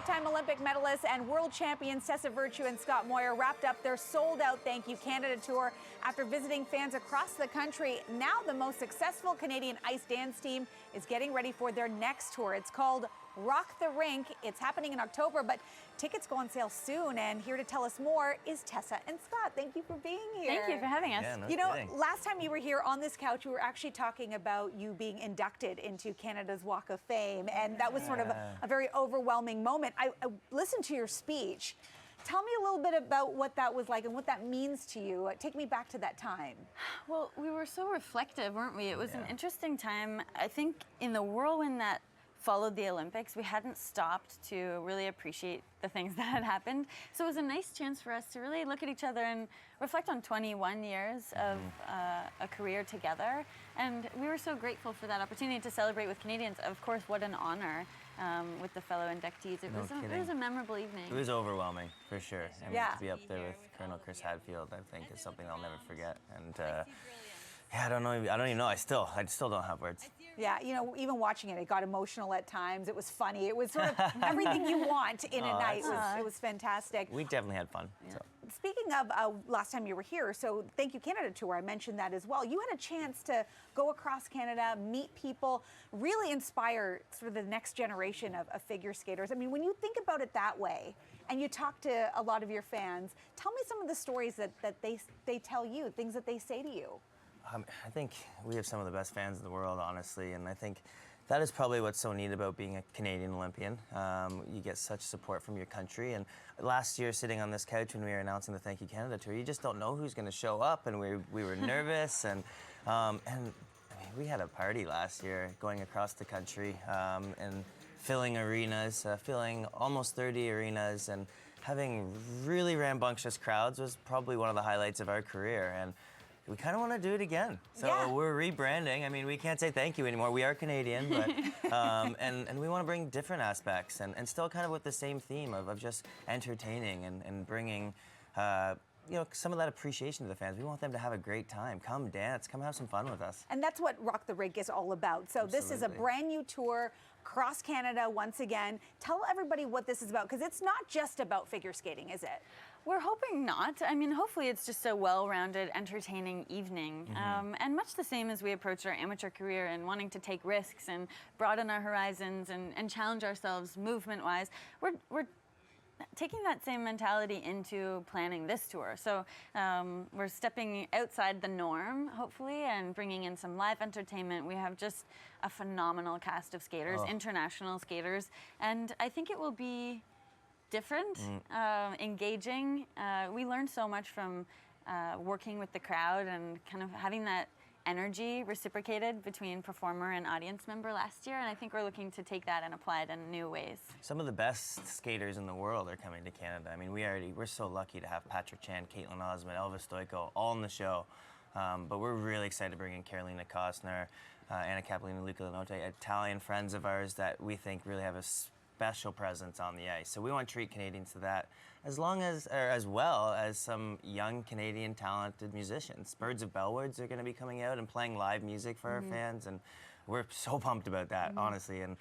five-time Olympic medalists and world champions Tessa and Scott Moir wrapped up their sold-out Thank You Canada tour after visiting fans across the country. Now the most successful Canadian ice dance team is getting ready for their next tour. It's called Rock The Rink. It's happening in October, but tickets go on sale soon. And here to tell us more is Tessa and Scott. Thank you for being here. Thank you for having us. Yeah, no you know, kidding. last time you were here on this couch, we were actually talking about you being inducted into Canada's Walk of Fame. And that was sort of a very overwhelming moment. I listened to your speech. Tell me a little bit about what that was like and what that means to you. Take me back to that time. Well, we were so reflective, weren't we? It was an interesting time. I think in the whirlwind that followed the Olympics, we hadn't stopped to really appreciate the things that had happened. So it was a nice chance for us to really look at each other and reflect on 21 years of a career together. And we were so grateful for that opportunity to celebrate with Canadians. Of course, what an honor with the fellow inductees. It was a memorable evening. It was overwhelming, for sure. I mean, Yeah. to be up there with Colonel Chris Hadfield, I think, is something I'll never forget. And yeah, I don't even know. I still don't have words. Yeah, you know, even watching it, it got emotional at times. It was funny. It was sort of everything you want in a night. It was fantastic. We definitely had fun. Yeah. So. Speaking of last time you were here, so Thank You Canada Tour, I mentioned that as well. You had a chance to go across Canada, meet people, really inspire sort of the next generation of figure skaters. I mean, when you think about it that way, and you talk to a lot of your fans, tell me some of the stories that they tell you, things that they say to you. I think we have some of the best fans in the world, honestly, and I think that is probably what's so neat about being a Canadian Olympian. You get such support from your country, and last year, sitting on this couch when we were announcing the Thank You Canada Tour, you just don't know who's going to show up, and we were nervous, and I mean, we had a party last year going across the country and filling arenas, filling almost 30 arenas, and having really rambunctious crowds was probably one of the highlights of our career. And we kind of want to do it again. So we're rebranding. I mean, we can't say thank you anymore. We are Canadian, but and we want to bring different aspects and still kind of with the same theme of just entertaining and bringing you know, some of that appreciation to the fans. We want them to have a great time. Come dance, come have some fun with us. And that's what Rock the Rink is all about. So this is a brand new tour across Canada once again. Tell everybody what this is about, because it's not just about figure skating, is it? We're hoping not. I mean, hopefully it's just a well-rounded, entertaining evening. And much the same as we approach our amateur career and wanting to take risks and broaden our horizons and challenge ourselves movement-wise, we're taking that same mentality into planning this tour. So we're stepping outside the norm, hopefully, and bringing in some live entertainment. We have just a phenomenal cast of skaters, international skaters, and I think it will be different, engaging. We learned so much from working with the crowd and kind of having that energy reciprocated between performer and audience member last year, and I think we're looking to take that and apply it in new ways. Some of the best skaters in the world are coming to Canada. I mean, we're so lucky to have Patrick Chan, Caitlin Osmond, Elvis Stoico, all in the show. But we're really excited to bring in Carolina Costner, Anna Capolina, Luca Lanote, Italian friends of ours that we think really have a special presence on the ice. So we want to treat Canadians to that, as well as some young Canadian talented musicians. Birds of Bellwoods are going to be coming out and playing live music for our fans, and we're so pumped about that, honestly. And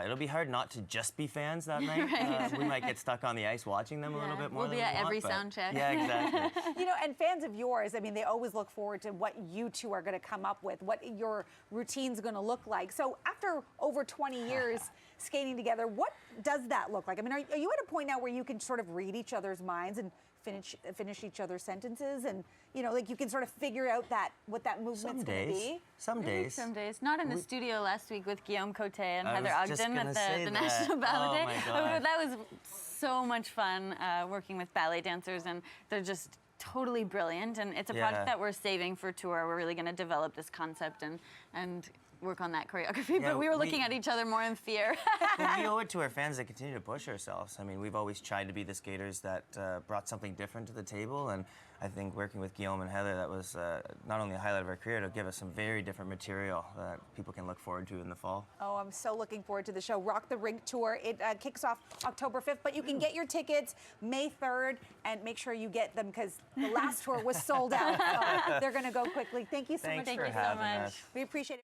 it'll be hard not to just be fans that night. We might get stuck on the ice watching them a little bit more. We'll be at every sound check. Yeah, exactly. You know, and fans of yours, I mean, they always look forward to what you two are going to come up with, what your routine's going to look like. So after over 20 years skating together, what does that look like? I mean, are you at a point now where you can sort of read each other's minds and finish each other's sentences, and you know, like you can sort of figure out what that movement's going to be? Some days. Some days. Not in the studio last week with Guillaume Cote and Heather Ogden at the National Ballet Day. That was so much fun working with ballet dancers, and they're just totally brilliant, and it's a project that we're saving for tour. We're really going to develop this concept and work on that choreography, but we were looking at each other more in fear. Well, we owe it to our fans that continue to push ourselves. I mean, we've always tried to be the skaters that brought something different to the table, and I think working with Guillaume and Heather, that was not only a highlight of our career, it'll give us some very different material that people can look forward to in the fall. Oh, I'm so looking forward to the show. Rock the Rink Tour. It kicks off October 5th, but you can get your tickets May 3rd, and make sure you get them because the last tour was sold out. So they're going to go quickly. Thank you so much. Thanks for having us. We appreciate it.